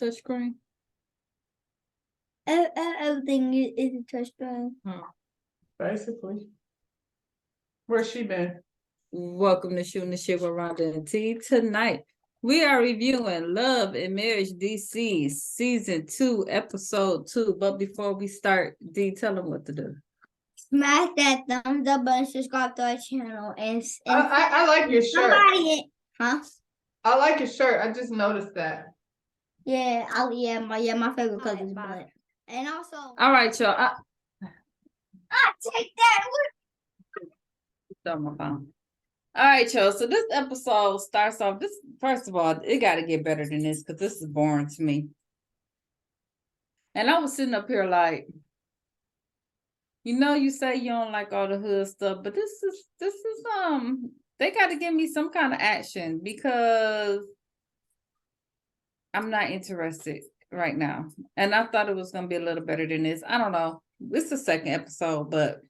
touchscreen? Everything is a touchscreen. Basically. Where's she been? Welcome to Shooting the Shit with Rhonda and T. Tonight, we are reviewing Love and Marriage DC Season 2, Episode 2. But before we start, D, tell them what to do. Smash that thumbs up button, subscribe to our channel, and I like your shirt. Huh? I like your shirt. I just noticed that. Yeah, my favorite color is black. And also, All right, y'all. I take that. On my phone. All right, y'all. So this episode starts off. First of all, it got to get better than this because this is boring to me. And I was sitting up here like, you say you don't like all the hood stuff, but this is they got to give me some kind of action because I'm not interested right now. And I thought it was gonna be a little better than this. I don't know. It's the second episode, but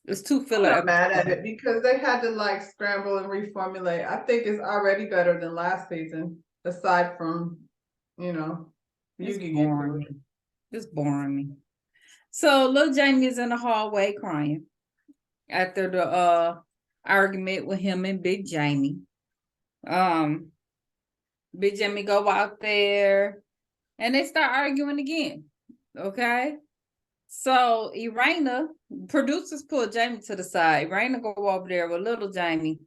it's too filler. I'm not mad at it because they had to scramble and reformulate. I think it's already better than last season, aside from, It's boring. It's boring me. So little Jamie is in the hallway crying after the argument with him and Big Jamie. Big Jamie go out there and they start arguing again. Okay. So Irina, producers pull Jamie to the side. Irina go over there with little Jamie.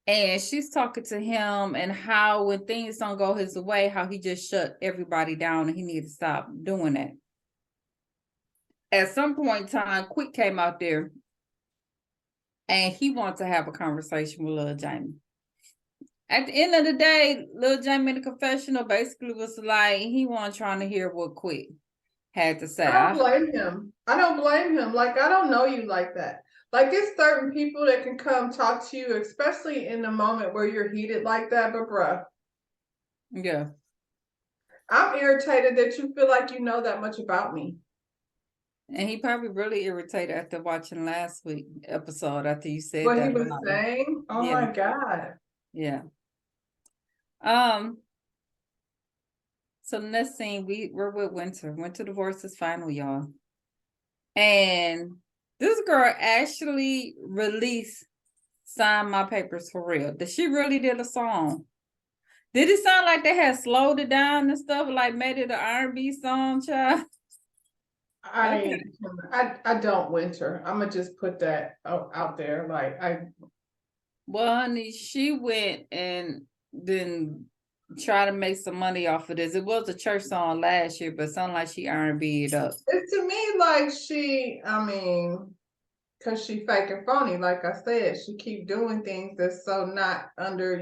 And she's talking to him and how when things don't go his way, how he just shut everybody down and he need to stop doing that. At some point in time, Quick came out there and he wanted to have a conversation with little Jamie. At the end of the day, little Jamie in the confessional basically was like, he wasn't trying to hear what Quick had to say. I don't blame him. I don't know you like that. It's certain people that can come talk to you, especially in the moment where you're heated like that, but bruh. Yeah. I'm irritated that you feel like you know that much about me. And he probably really irritated after watching last week's episode after you said what that. What he was saying? Oh yeah. My God. Yeah. So the next scene, we're with Winter. Winter divorce is final, y'all. And this girl actually signed my papers for real. Did she really did a song? Did it sound like they had slowed it down and stuff, like made it an R&B song, child? I don't Winter. I'm gonna just put that out there. Well, honey, she went and then try to make some money off of this. It was a church song last year, but it sounded like she R&B'd up. It's to me like because she fake and phony. Like I said, she keep doing things that's so not under,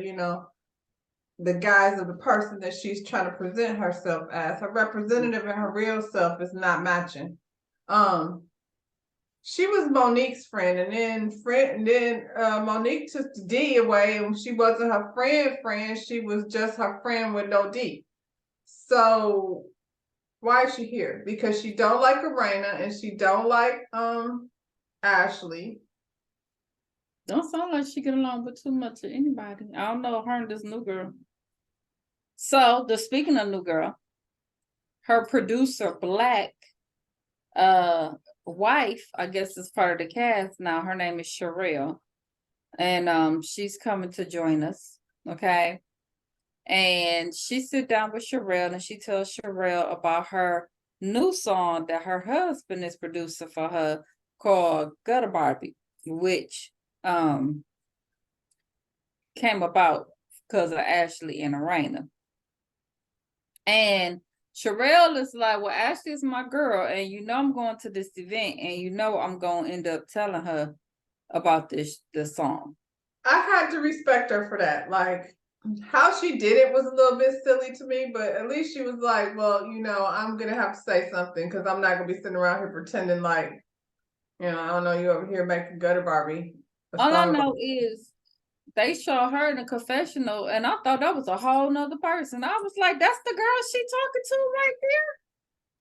the guise of the person that she's trying to present herself as. Her representative and her real self is not matching. She was Monique's friend, and then Monique took the D away, and she wasn't her friend. She was just her friend with no D. So why is she here? Because she don't like Irina and she don't like Ashley. Don't sound like she get along with too much of anybody. I don't know her and this new girl. So speaking of new girl, her producer Black wife, I guess, is part of the cast now. Her name is Sherelle, and she's coming to join us. Okay, and she sit down with Sherelle and she tells Sherelle about her new song that her husband is producing for her called Gutter Barbie, which came about because of Ashley and Irina. And Sherelle is like, well, Ashley is my girl, and I'm going to this event, and I'm going to end up telling her about this song. I had to respect her for that. How she did it was a little bit silly to me, but at least she was like, well, I'm going to have to say something because I'm not going to be sitting around here pretending like, I don't know, you over here making Gutter Barbie. All I know is they show her in a confessional, and I thought that was a whole nother person. I was like, that's the girl she talking to right there?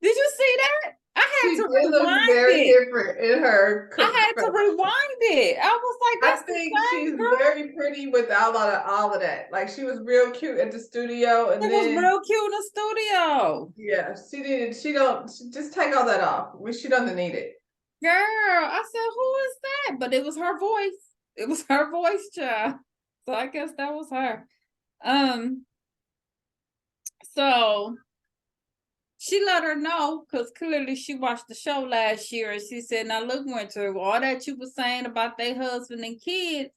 Did you see that? I had She to did look rewind very it. different in her. I had to rewind it. I was like, I that's the think same she's girl. very pretty without all of that. Like she was real cute at the studio, and It was then real cute in the studio. yeah, she just take all that off. She doesn't need it. Girl, I said, who is that? But it was her voice. It was her voice, child. So I guess that was her. So she let her know because clearly she watched the show last year and she said, now look, Winter, all that you were saying about their husband and kids,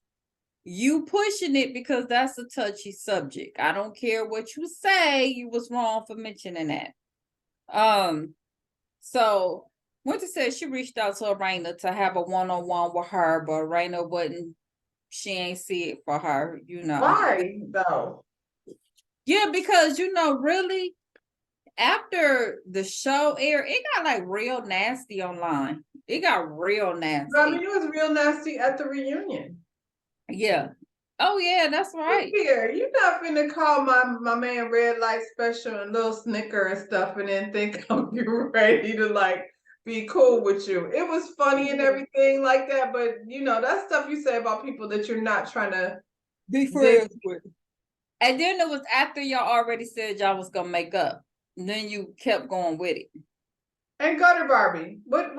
you pushing it because that's a touchy subject. I don't care what you say, you was wrong for mentioning that. So Winter said she reached out to Raina to have a one-on-one with her, but Raina wasn't, she ain't see it for her, you know. Why though? Yeah, because really, after the show aired, it got like real nasty online. It got real nasty. I mean, it was real nasty at the reunion. Yeah. Oh yeah, that's right. Here, you're not finna call my man Red Light Special and Little Snicker and stuff, and then think I'm ready to like be cool with you. It was funny and everything like that, but that's stuff you say about people that you're not trying to Be friends with. And then it was after y'all already said y'all was gonna make up. And then you kept going with it. And Gutter Barbie, what?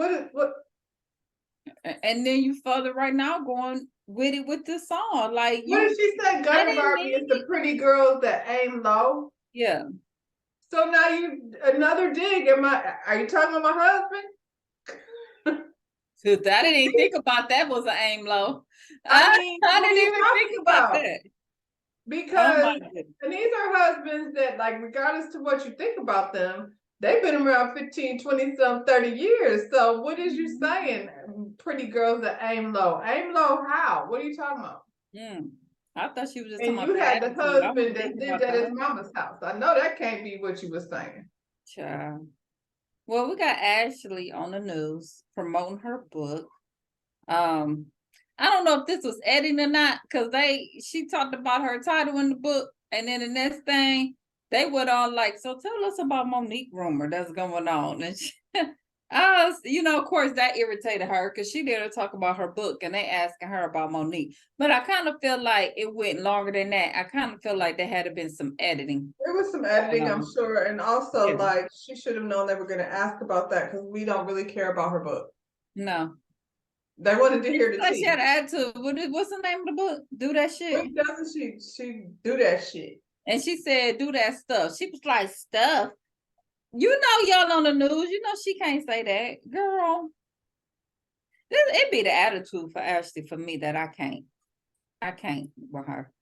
And then you further right now going with it with this song. Like What did she say? Gutter Barbie is the pretty girls that aim low. Yeah. So now another dig. Are you talking about my husband? I didn't even think about that was an aim low. I mean, I didn't even think about that. Because and these are husbands that, like, regardless to what you think about them, they've been around 15, 20, some 30 years. So what is you saying? Pretty girls that aim low. Aim low how? What are you talking about? I thought she was just and talking you about had the attitude. husband that lived at his mama's house. I know that can't be what you were saying. Child. Well, we got Ashley on the news promoting her book. I don't know if this was editing or not, because she talked about her title in the book, and then the next thing they went on like, so tell us about Monique rumor that's going on. And she, of course that irritated her because she did talk about her book and they asking her about Monique. But I kind of feel like it went longer than that. I kind of feel like there had to been some editing. There was some editing, I'm sure. And also like she should have known they were going to ask about that because we don't really care about her book. No. They wanted to hear the tea. She had to add to what's the name of the book? Do that shit. What doesn't she do that shit? And she said, do that stuff. She was like, stuff. Y'all on the news. She can't say that. Girl. It be the attitude for Ashley for me that I can't. I can't with her.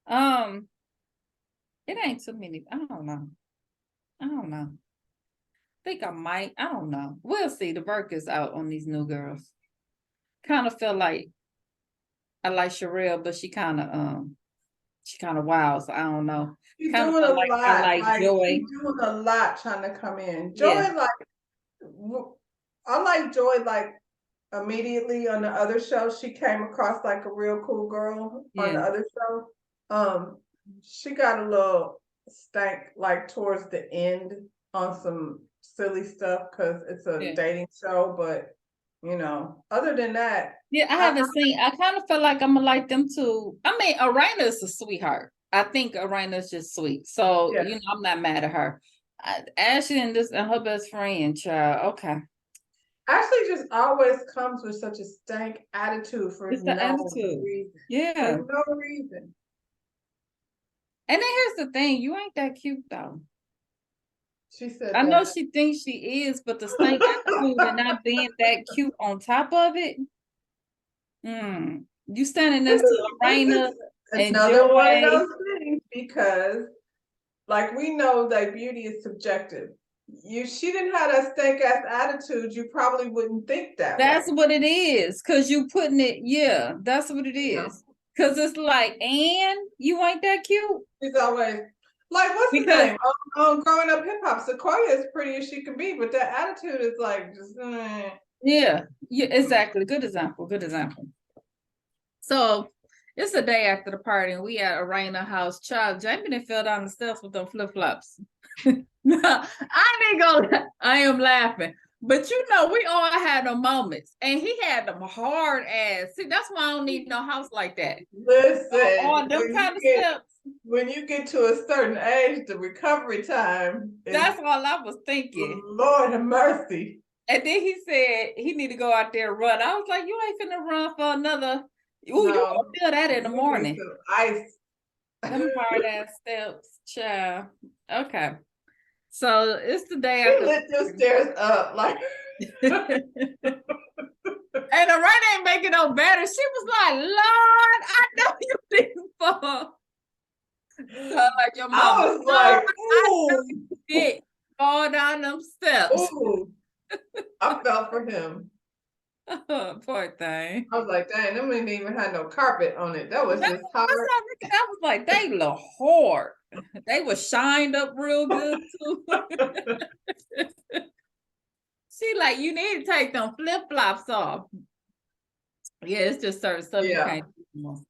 It ain't too many. I don't know. Think I might. I don't know. We'll see. The work is out on these new girls. Kind of feel like I like Sherelle, but she kind of wild. So I don't know. She's doing a lot. Like Joy. She's doing a lot trying to come in. Joy, I like Joy. Like immediately on the other show, she came across like a real cool girl on the other show. She got a little stank like towards the end on some silly stuff because it's a dating show, but other than that, I haven't seen. I kind of feel like I'm gonna like them too. I mean, Arena is a sweetheart. I think Arena is just sweet, so I'm not mad at her. Ashley and her best friend, child. Okay. Ashley just always comes with such a stank attitude for no reason. Yeah, for no reason. And then here's the thing: you ain't that cute though. She said I know she thinks she is, but the stank attitude and not being that cute on top of it. You standing next to Arena and another one of Joy. those things because, like, we know that beauty is subjective. She didn't have that stank ass attitude, you probably wouldn't think that. That's what it is, cause you putting it. Yeah, that's what it is. Cause it's like, and you ain't that cute. She's always like, what's the name? Growing up hip hop, Sequoia is pretty as she can be, but that attitude is like just. Yeah, exactly. Good example. So, It's the day after the party, and we at Arena House. Child, Jamie done fell down the steps with them flip flops. No, I ain't gonna. I am laughing, but you know, we all had them moments, and he had them hard ass. See, that's why I don't need no house like that. Listen, All them kind of steps. when you get to a certain age, the recovery time is, That's all I was thinking. Lord have mercy. And then he said he need to go out there and run. I was like, you ain't finna run for another. Ooh, you gonna feel that in the morning. Ice. Them hard ass steps, child. Okay. So it's the day He after. lit your stairs up like. And the rain ain't making no better. She was like, Lord, I know you didn't fall. So like your mama. I was like, ooh. Did fall down them steps. Ooh. I felt for him. Poor thing. I was like, dang, them didn't even have no carpet on it. That was just hard. I was like, they look hard. They were shined up real good too. She like, you need to take them flip flops off. Yeah, it's just certain stuff you can't do.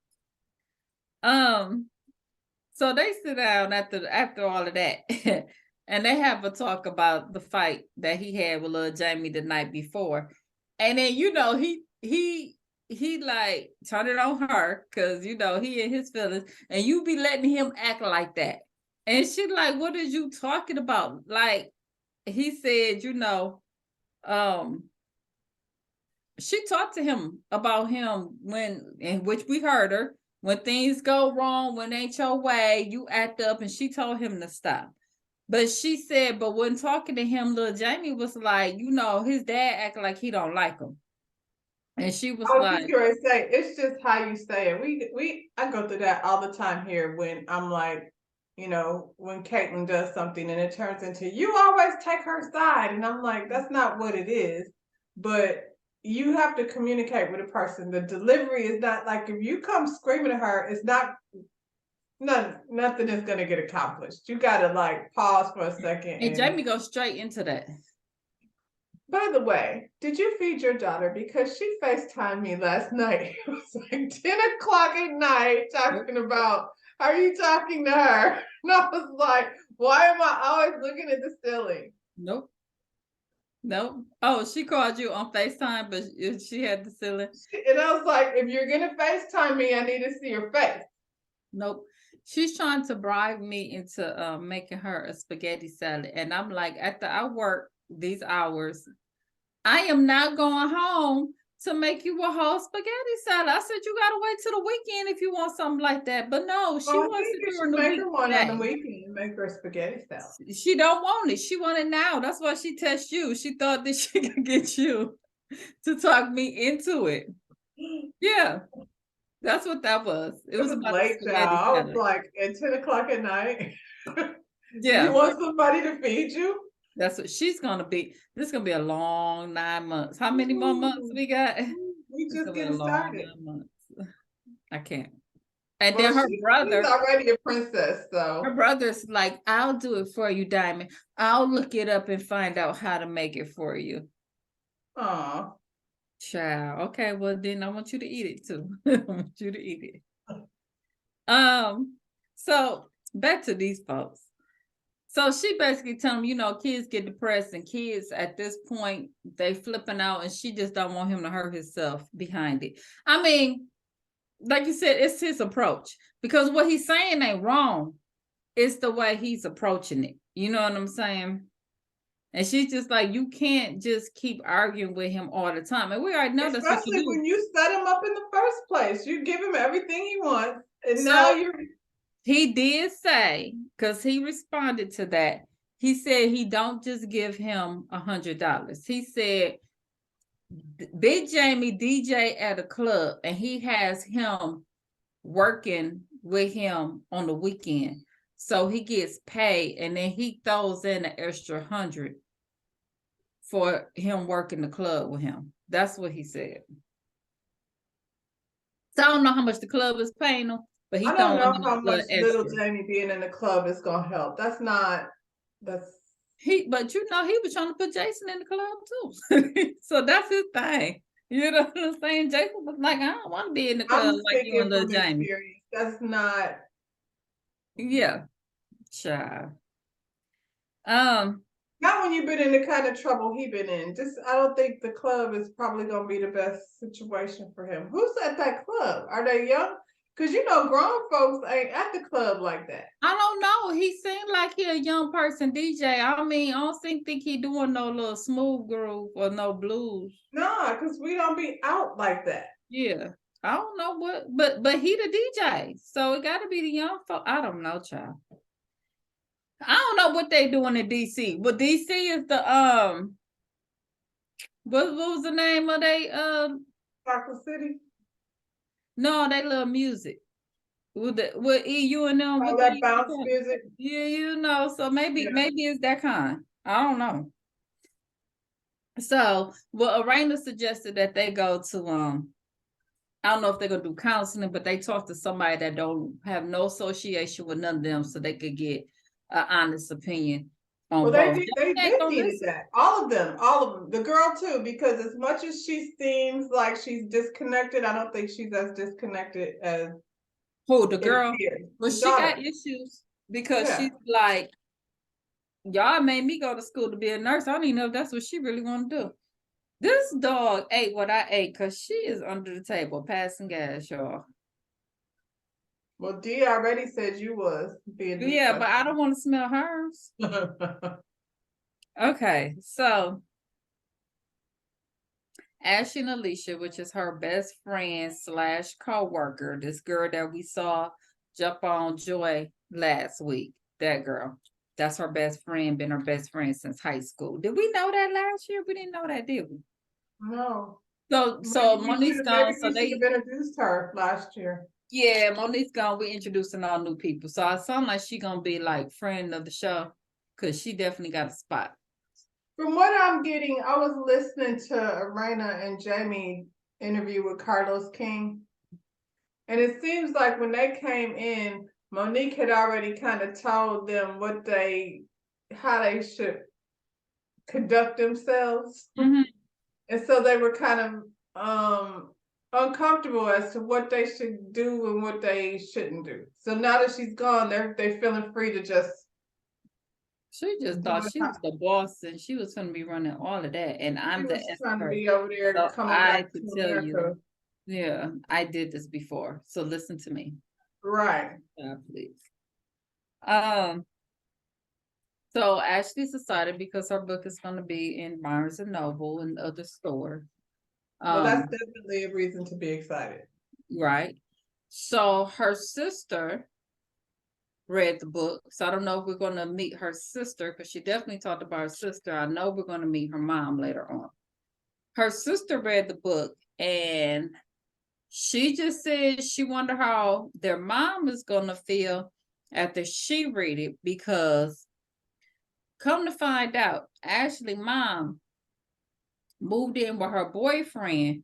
So they sit down after all of that, and they have a talk about the fight that he had with little Jamie the night before, and then you know he like turn it on her because you know he in his feelings, and you be letting him act like that, and she like, what are you talking about? Like he said, you know, she talked to him about him in which we heard her. When things go wrong, when ain't your way, you act up, and she told him to stop. But she said, but when talking to him, little Jamie was like, you know, his dad acting like he don't like him. And she was like, just gonna say, it's just how you say it. I go through that all the time here when I'm like, you know, when Caitlin does something and it turns into, you always take her side. And I'm like, that's not what it is. But you have to communicate with a person. The delivery is not like, if you come screaming at her, it's not, nothing is going to get accomplished. You got to like pause for a second. And Jamie goes straight into that. By the way, did you feed your daughter? Because she FaceTimed me last night. It was like 10 o'clock at night talking about, are you talking to her? And I was like, why am I always looking at the ceiling? Nope. Oh, she called you on FaceTime, but she had the ceiling. And I was like, if you're going to FaceTime me, I need to see your face. Nope. She's trying to bribe me into making her a spaghetti salad. And I'm like, after I work these hours, I am not going home to make you a whole spaghetti salad. I said, you got to wait till the weekend if you want something like that. But no, she wants to do it make her one on the weekend, make her a spaghetti salad. She don't want it. She want it now. That's why she tests you. She thought that she could get you to talk me into it. Yeah. That's what that was. It was about late, y'all. I was like at 10 o'clock at night. Yeah. You want somebody to feed you? That's what she's gonna be. This is gonna be a long 9 months. How many more months we got? We just getting started. I can't. And then her brother, she's already a princess, so her brother's like, I'll do it for you, Diamond. I'll look it up and find out how to make it for you. Aw. Child. Okay, well then I want you to eat it too. I want you to eat it. So back to these folks. So she basically telling him, you know, kids get depressed, and kids at this point, they flipping out, and she just don't want him to hurt himself behind it. I mean, like you said, it's his approach, because what he's saying ain't wrong. It's the way he's approaching it. You know what I'm saying? And she's just like, you can't just keep arguing with him all the time. And we already know that's what you do. Especially when you set him up in the first place. You give him everything he wants, and so now you're... He did say, because he responded to that, he said he don't just give him $100. He said, Big Jamie DJ at a club, and he has him working with him on the weekend. So he gets paid, and then he throws in an extra 100 for him working the club with him. That's what he said. So I don't know how much the club is paying him, but he I don't know how much little extra. Jamie being in the club is gonna help. But you know, he was trying to put Jason in the club too. So that's his thing. You know what I'm saying? Jason was like, I don't want to be in the club I'm like you speaking and little from Jamie. experience. That's not. Yeah, child. Um, Not when you've been in the kind of trouble he been in. Just I don't think the club is probably gonna be the best situation for him. Who's at that club? Are they young? Cause you know grown folks ain't at the club like that. I don't know. He seemed like he a young person DJ. I mean, I don't think he doing no little smooth groove or no blues. Nah, cause we don't be out like that. Yeah. I don't know what, but he the DJ. So it gotta be the young folk. I don't know, child. I don't know what they doing in DC. But DC is the what was the name of they Chocolate City. no, they love music. With EU and them All what that they bounce music. yeah, you know. So maybe Yeah. maybe it's that kind. I don't know. So well Arena suggested that they go to I don't know if they're gonna do counseling, but they talk to somebody that don't have no association with none of them so they could get an honest opinion on Well, both. they They ain't did gonna needed listen. that. All of them. The girl too, because as much as she seems like she's disconnected, I don't think she's as disconnected as Who the it girl? appears. Well, The she got daughter. issues because Yeah. she's like, y'all made me go to school to be a nurse. I don't even know if that's what she really want to do. This dog ate what I ate because she is under the table passing gas, y'all. Well, D already said you was being Yeah, but I don't want to smell hers. disgusting. Okay, so Ashley and Alicia, which is her best friend slash co-worker, this girl that we saw jump on Joy last week, that girl. That's her best friend, been her best friend since high school. Did we know that last year? We didn't know that, did we? No. So Monique's gone. So Maybe we should they have introduced her last year. yeah, Monique's gone. We introducing all new people. So I sound like she gonna be like friend of the show because she definitely got a spot. From what I'm getting, I was listening to Arena and Jamie interview with Carlos King. And it seems like when they came in, Monique had already kind of told them how they should conduct themselves. Mhm. And so they were kind of uncomfortable as to what they should do and what they shouldn't do. So now that she's gone, they're feeling free to just She just do thought it. she was the boss and she was gonna be running all of that. And She I'm the was trying to expert. be over there So coming I back could to tell you, America. yeah, I did this before. So listen to me, Right. please. Um, so Ashley's excited because her book is gonna be in Barnes and Noble and other stores. Well, that's definitely a reason to be excited. Right. So her sister read the book. So I don't know if we're gonna meet her sister because she definitely talked about her sister. I know we're gonna meet her mom later on. Her sister read the book and she just said she wonder how their mom is gonna feel after she read it because come to find out, Ashley mom moved in with her boyfriend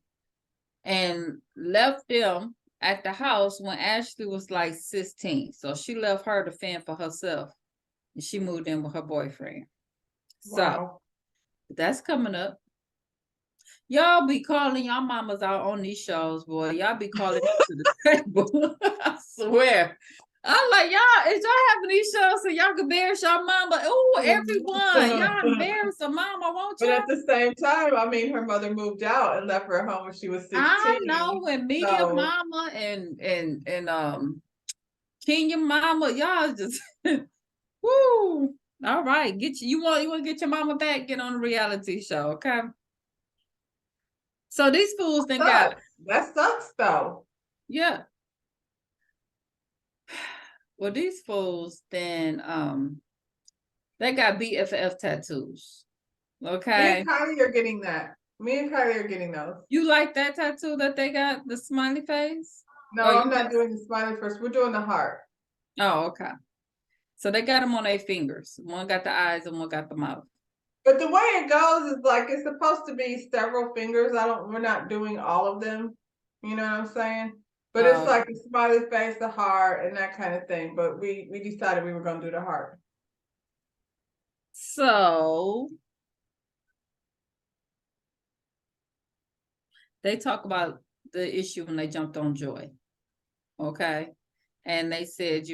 and left them at the house when Ashley was like 16. So she left her to fend for herself and she moved in with her boyfriend. So Wow. that's coming up. Y'all be calling y'all mamas out on these shows, boy. Y'all be calling them to the table. I swear. I'm like, y'all, is y'all having these shows so y'all can embarrass y'all mama? Oh, everyone, y'all embarrass a mama, won't But y'all? at the same time, I mean, her mother moved out and left her at home when she was 16. I know when Media So- Mama and Kenya Mama, y'all just woo. All right, you want to get your mama back? Get on a reality show, okay? So these fools think got That sucks though. yeah. Well, these fools then they got BFF tattoos. Me Okay. and Kylie are getting that. Me and Kylie are getting those. You like that tattoo that they got, the smiley face? No, Oh, I'm not doing the smiley first. We're doing the heart. Oh, okay. So they got them on their fingers. One got the eyes and one got the mouth. But the way it goes is like it's supposed to be several fingers. We're not doing all of them. You know what I'm saying? But it's like a smiley face, the heart, and that kind of thing. But we decided we were gonna do the heart. So they talk about the issue when they jumped on Joy. Okay. And they said,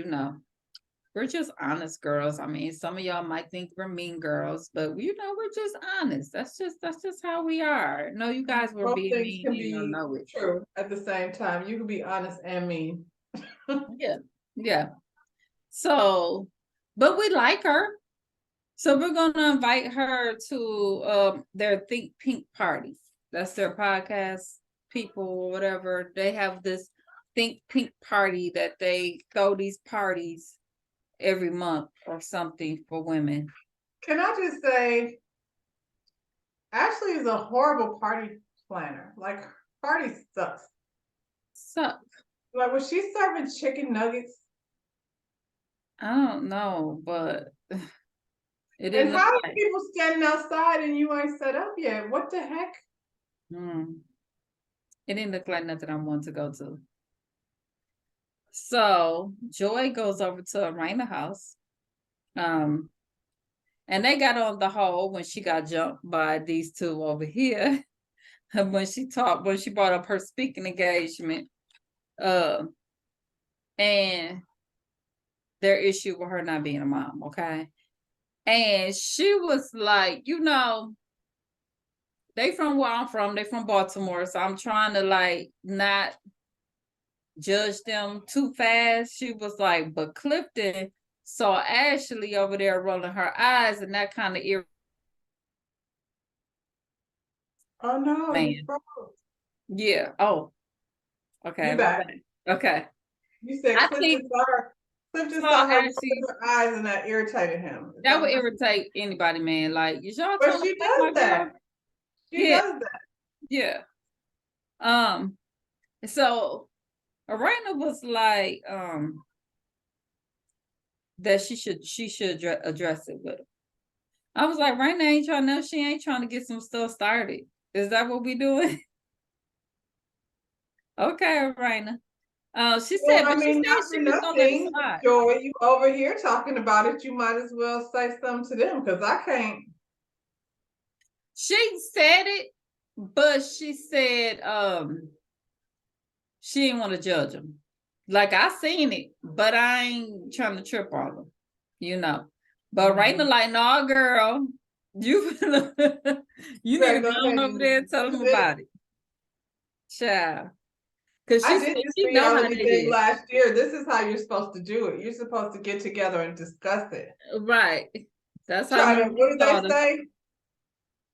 we're just honest girls. I mean, some of y'all might think we're mean girls, but we're just honest. That's just how we are. No, you guys were Both being things mean can and you don't be know it. true at the same time. You can be honest and mean. Yeah. So, but we like her. So we're gonna invite her to their Think Pink party. That's their podcast people or whatever. They have this Think Pink party that they throw these parties every month or something for women. Can I just say, Ashley is a horrible party planner. Like, party sucks. Suck. Like, was she serving chicken nuggets? I don't know, but it And didn't how look are like. people standing outside and you ain't set up yet? What the heck? It didn't look like nothing I want to go to. So Joy goes over to Arena house. And they got on the whole when she got jumped by these two over here. when she brought up her speaking engagement. And their issue with her not being a mom, okay? And she was like, they from where I'm from, they from Baltimore, so I'm trying to like not judge them too fast. She was like, but Clifton saw Ashley over there rolling her eyes, and that kind of Oh no, man. you froze. Yeah. Oh. Okay. You back. Okay. You said I Clifton think saw her Ashley, rolling her eyes and that irritated him. that would irritate anybody, man. Like, is y'all But telling she me does my that. girl? She does that. Yeah. So Arena was like, that she should address it with her. I was like, Raina ain't trying to, she ain't trying to get some stuff started. Is that what we doing? Okay, Raina. She said, Well, I but she mean, said not for she was gonna let it nothing, slide. Joy, you over here talking about it, you might as well say something to them, because I can't. She said it, but she said she didn't want to judge them. Like, I seen it, but I ain't trying to trip on them, But Raina like, no, girl, you need to go on over there and tell them about it. Child. Because I did this she know how reality they thing did. last year. This is how you're supposed to do it. You're supposed to get together and discuss it. Right. That's how What do they say?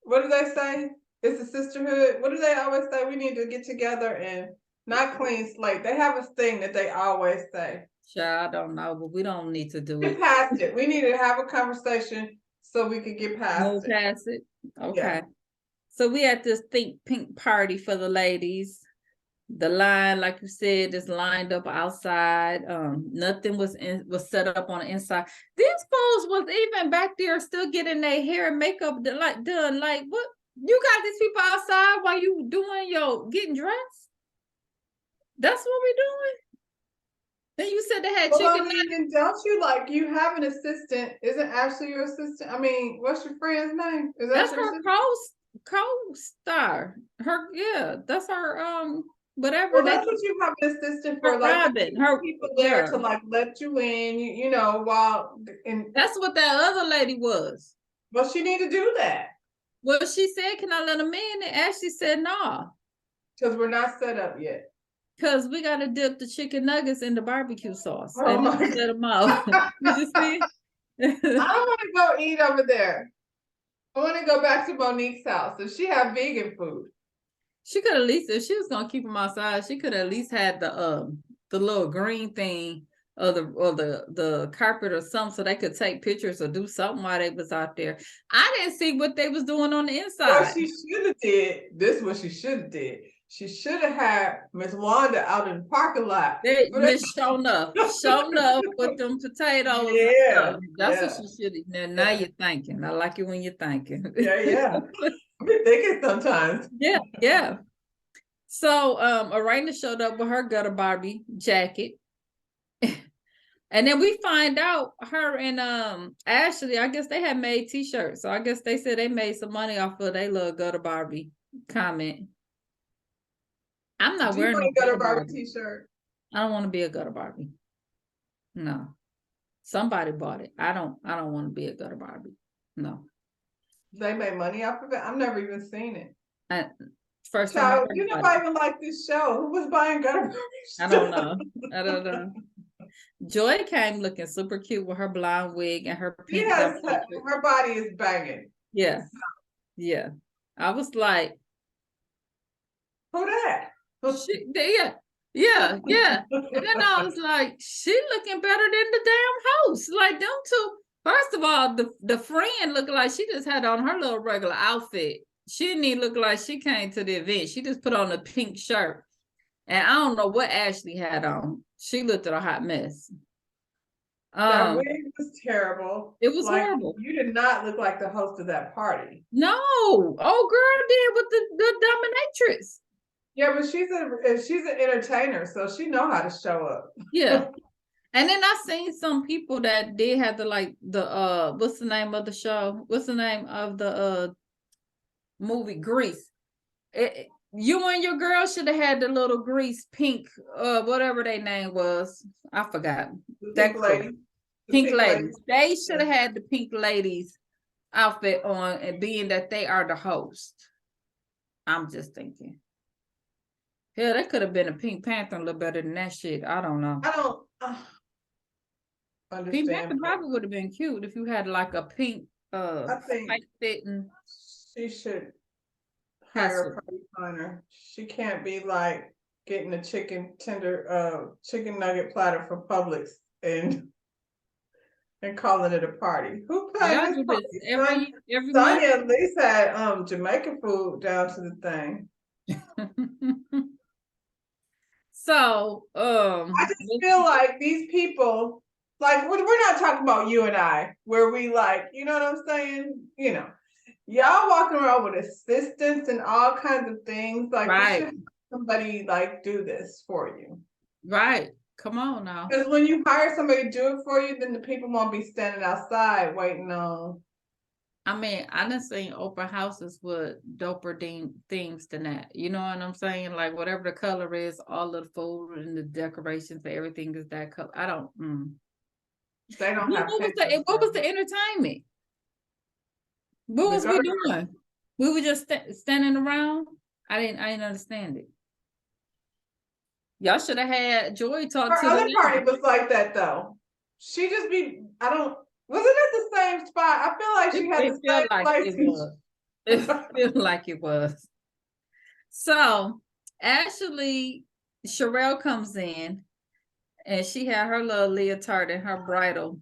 What do they say? It's a sisterhood. What do they always say? We need to get together and not clean slate. They have a thing that they always say. Child, I don't know, but we don't need to do Get it. past it. We need to have a conversation so we could get past it. Past it. Okay. Yeah. So we had this Think Pink party for the ladies. The line, like you said, is lined up outside. Nothing was set up on the inside. These folks was even back there still getting their hair and makeup done. Like, what? You got these people outside while you doing your getting dressed? That's what we doing? Then you said they had chicken nuggets. And don't you you have an assistant? Isn't Ashley your assistant? I mean, what's your friend's name? Is that That's her co-star. That's her whatever. Well, that's what you have an assistant for, Robin, her people there to let you in, you know, while and that's what that other lady was. Well, she need to do that. Well, she said, can I let them in? And Ashley said, no. Because we're not set up yet. Because we got to dip the chicken nuggets in the barbecue sauce. Oh and my set them out. You just see? I don't want to go eat over there. I want to go back to Monique's house. If she have vegan food. She could at least, if she was gonna keep them outside, she could at least had the little green thing or the carpet or something so they could take pictures or do something while they was out there. I didn't see what they was doing on the inside. Well, she should have did. This is what she should have did. She should have had Miss Wanda out in the parking lot. Miss shown up with them potatoes. Yeah, that's what she should have. Now you're thinking. I like it when you're thinking. Yeah. I'm thinking sometimes. Yeah. So Arena showed up with her Gutter Barbie jacket. And then we find out her and Ashley, I guess they had made t-shirts. So I guess they said they made some money off of their little Gutter Barbie comment. I'm not Do you wearing want no a gutter gutter Barbie Barbie. t-shirt? I don't want to be a gutter Barbie. No. Somebody bought it. I don't want to be a gutter Barbie. No. They made money off of it. I've never even seen it. First time I Child, heard you about nobody it. even like this show. Who was buying gutter Barbies? I don't know. I don't know. Joy came looking super cute with her blonde wig and her She pink has dump. her body is banging. Yeah. Yeah. I was like, Who that? yeah. And then I was like, she looking better than the damn host. Like them two. First of all, the friend looked like she just had on her little regular outfit. She didn't even look like she came to the event. She just put on a pink shirt. And I don't know what Ashley had on. She looked at a hot mess. That wig was terrible. It was like, horrible. You did not look like the host of that party. No, old girl did with the dominatrix. Yeah, but she's an entertainer, so she know how to show up. Yeah. And then I seen some people that did have the what's the name of the show? What's the name of the movie Grease? You and your girl should have had the little Grease pink whatever their name was. I forgot. Pink lady. Pink ladies. They should have had the pink ladies outfit on, and being that they are the host. I'm just thinking. Hell, that could have been a Pink Panther a little better than that shit. I don't know. I don't understand. Pink Panther probably would have been cute if you had like a pink I think tight fitting. she should hire a party planner. She can't be like getting a chicken nugget platter from Publix and calling it a party. Who planned this party? Every Sonya at least had Jamaican food down to the thing. So I just feel like these people, like we're not talking about you and I, where we like, you know what I'm saying? You know, y'all walking around with assistants and all kinds of things. Like you should have somebody like do this for you. Right. Come on now. Because when you hire somebody to do it for you, then the people won't be standing outside waiting on. I mean, I done seen open houses with doper themes than that. You know what I'm saying? Like whatever the color is, all of the food and the decorations, everything is that color. I don't. They don't have. What was the entertainment? What was we doing? We were just standing around. I didn't understand it. Y'all should have had Joy talk to. Her other party was like that though. She just be. I don't. Wasn't it the same spot? I feel like she had the same place. It felt like it was. So Ashley Sherelle comes in, and she had her little leotard and her bridal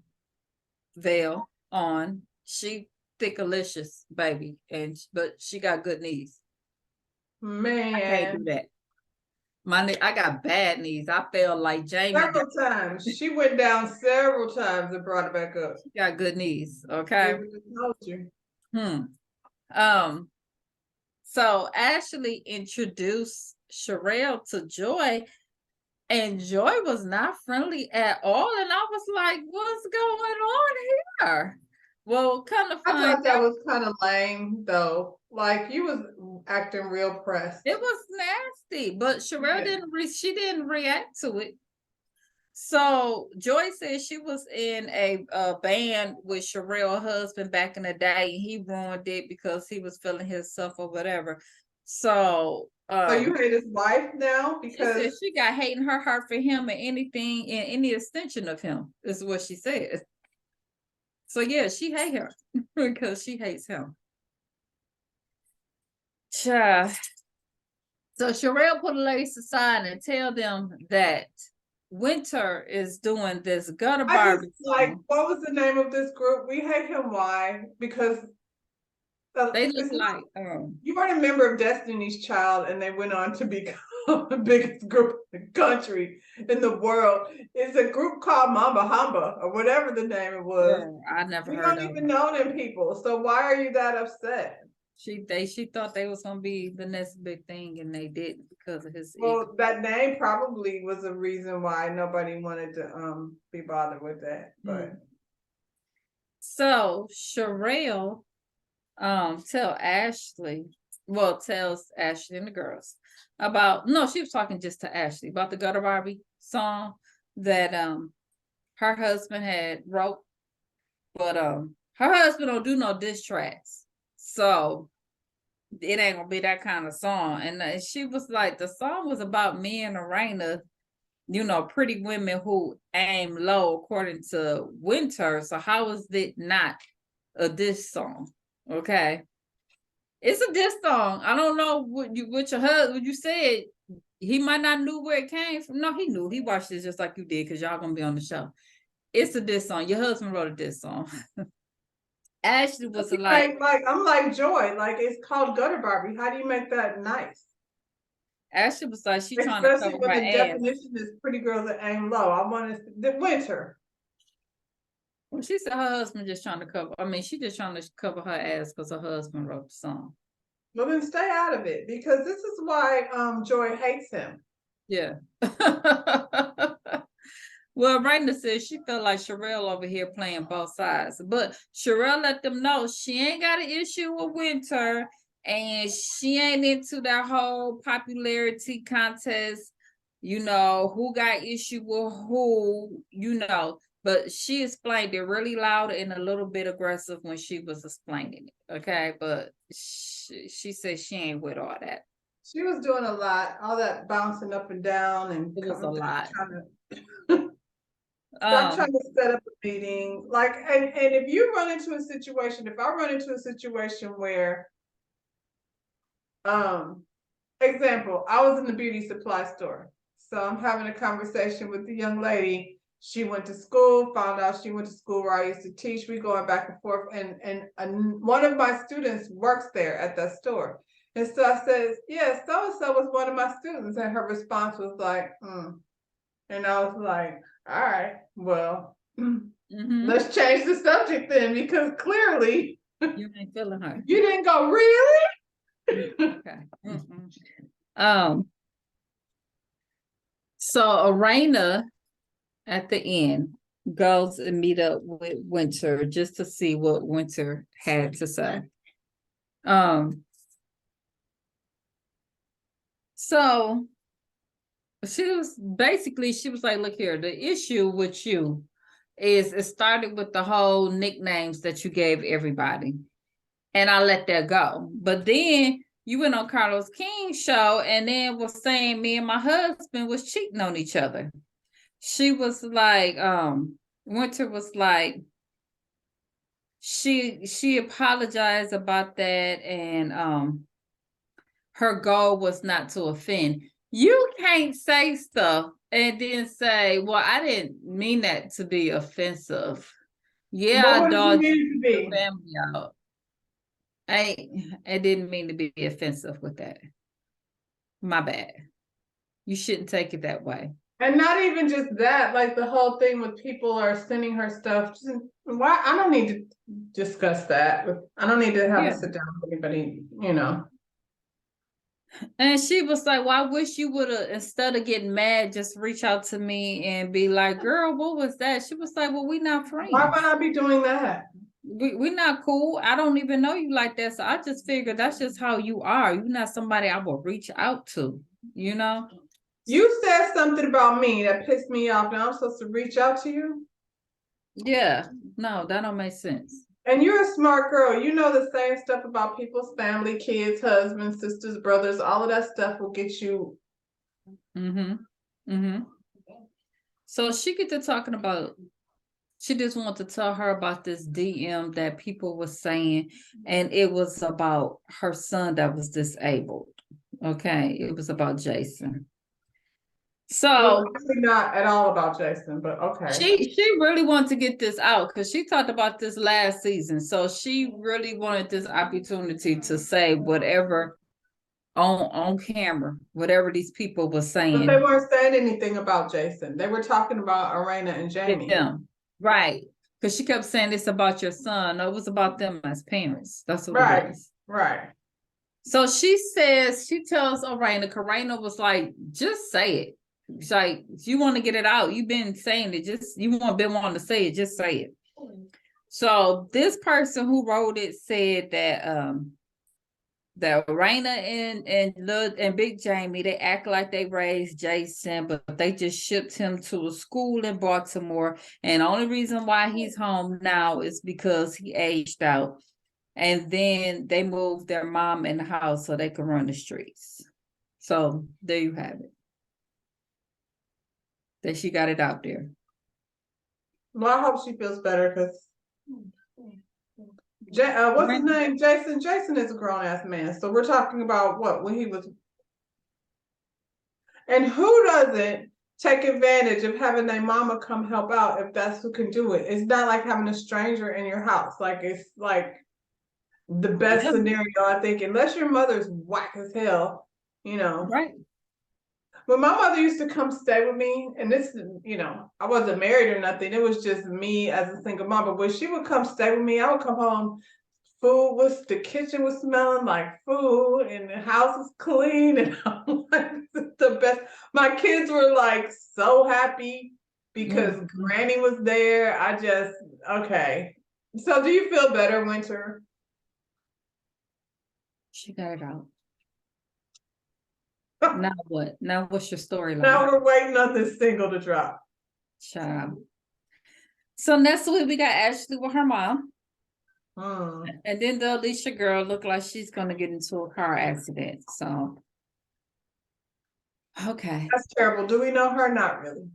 veil on. She thickalicious, baby, but she got good knees. Man, I can't do that. I got bad knees. I felt like Jamie several times. She went down several times and brought it back up. She got good knees. Okay. Told you. So Ashley introduced Sherelle to Joy, and Joy was not friendly at all. And I was like, what's going on here? Well, kind of fun. I thought that was kind of lame though. Like you was acting real pressed. It was nasty, but Sherelle didn't react to it. So Joy said she was in a band with Sherelle's husband back in the day, and he ruined it because he was feeling himself or whatever. So you hate his wife now because she got hate in her heart for him and anything and any extension of him is what she said. So yeah, she hates her because she hates him. So Sherelle put the ladies aside and tell them that Winter is doing this gutter Barbie. Like, what was the name of this group? We hate him. Why? Because they look like you weren't a member of Destiny's Child, and they went on to become the biggest group in the country, in the world. It's a group called Mamba Hamba, or whatever the name it was. I never heard of. We don't even know them people. So why are you that upset? She thought they was gonna be the next big thing, and they didn't because of his. Well, that name probably was a reason why nobody wanted to be bothered with that. But so Sherelle tell Ashley well, tells Ashley and the girls about, no, she was talking just to Ashley about the Gutter Barbie song that her husband had wrote, but her husband don't do no diss tracks, so it ain't gonna be that kind of song. And she was like, the song was about me and Arena, pretty women who aim low, according to Winter. So how is it not a diss song? Okay, it's a diss song. I don't know what your husband, what you said. He might not knew where it came from. No, he knew. He watched it just like you did, because y'all gonna be on the show. It's a diss song. Your husband wrote a diss song. Ashley was like I'm like Joy, like it's called Gutter Barbie. How do you make that nice? Ashley was like, she trying to Especially cover when her the ass. definition is pretty girls that aim low. I wanted the Winter. Well, she said her husband just trying to cover. I mean, she just trying to cover her ass because her husband wrote the song. Well, then stay out of it, because this is why Joy hates him. Yeah. Well, Raina says she felt like Sherelle over here playing both sides, but Sherelle let them know she ain't got an issue with Winter, and she ain't into that whole popularity contest, who got issue with who, but she explained it really loud and a little bit aggressive when she was explaining it. Okay, but she said she ain't with all that. She was doing a lot, all that bouncing up and down, and it was a lot. Stop trying to set up a meeting. Like, and if you run into a situation, if I run into a situation where, example, I was in the beauty supply store. So I'm having a conversation with the young lady. She went to school, found out she went to school where I used to teach. We going back and forth, and one of my students works there at that store. And so I said, yeah, so-and-so was one of my students. And her response was like, And I was like, all right, well, let's change the subject then, because clearly you ain't feeling her. You didn't go, really? Okay. So Arena at the end goes and meet up with Winter just to see what Winter had to say. So she was like, look here, the issue with you is it started with the whole nicknames that you gave everybody, and I let that go. But then you went on Carlos King's show and then was saying me and my husband was cheating on each other. She was like, Winter was like, she apologized about that, and her goal was not to offend. You can't say stuff and then say, well, I didn't mean that to be offensive. Yeah, what dog, did you mean to be? family out. I didn't mean to be offensive with that. My bad. You shouldn't take it that way. And not even just that, like the whole thing with people are sending her stuff. Why? I don't need to discuss that. I don't need to have a sit down with anybody, And she was like, well, I wish you would have, instead of getting mad, just reach out to me and be like, girl, what was that? She was like, well, we not friends. Why would I be doing that? We're not cool. I don't even know you like that. So I just figured that's just how you are. You're not somebody I will reach out to, You said something about me that pissed me off, and I'm supposed to reach out to you? Yeah, no, that don't make sense. And you're a smart girl. You know the same stuff about people's family, kids, husbands, sisters, brothers. All of that stuff will get you. So she get to talking about, she just wanted to tell her about this DM that people were saying, and it was about her son that was disabled. Okay, it was about Jason. So actually not at all about Jason, but okay. She really wanted to get this out because she talked about this last season. So she really wanted this opportunity to say whatever on camera, whatever these people were saying. But they weren't saying anything about Jason. They were talking about Arena and Jamie. Right. Because she kept saying it's about your son. No, it was about them as parents. That's what it was. Right. So she tells Arena, Karina was like, just say it. It's like, you want to get it out. You've been saying it. Been wanting to say it. Just say it. So this person who wrote it said that that Raina and Big Jamie, they act like they raised Jason, but they just shipped him to a school in Baltimore. And the only reason why he's home now is because he aged out. And then they moved their mom in the house so they could run the streets. So there you have it. That she got it out there. Well, I hope she feels better because what's his name? Jason. Jason is a grown ass man. So we're talking about what when he was. And who doesn't take advantage of having their mama come help out if that's who can do it? It's not like having a stranger in your house. Like it's like the best scenario, I think, unless your mother's whack as hell, you know. Right. When my mother used to come stay with me, and this, you know, I wasn't married or nothing. It was just me as a single mom. But when she would come stay with me, I would come home. The kitchen was smelling like food, and the house was clean, and I'm like, this is the best. My kids were like so happy because Granny was there. Okay. So, do you feel better, Winter? She got it out. Now what? Now what's your storyline? Now we're waiting on this single to drop. Child. So next week we got Ashley with her mom. And then the Alicia girl looked like she's gonna get into a car accident. So okay. That's terrible. Do we know her? Not really.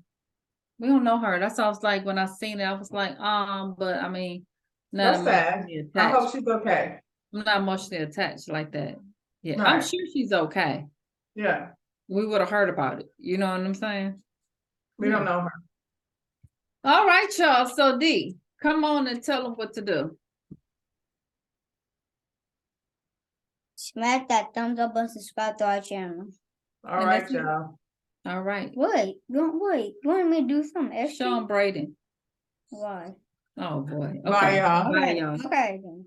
We don't know her. That's why I was like, when I seen it, I was like, but I mean, That's sad. I hope she's okay. I'm not emotionally attached like that. Yeah, Right. I'm sure she's okay. Yeah. We would have heard about it. You know what I'm saying? We don't know her. All right, y'all. So D, come on and tell them what to do. Smack that thumbs up and subscribe to our channel. All And right, that's it. y'all. All right. Wait. You want me to do something extra? Sean Braden. Why? Oh boy. Okay. Bye, y'all. Bye, y'all. Okay. Then.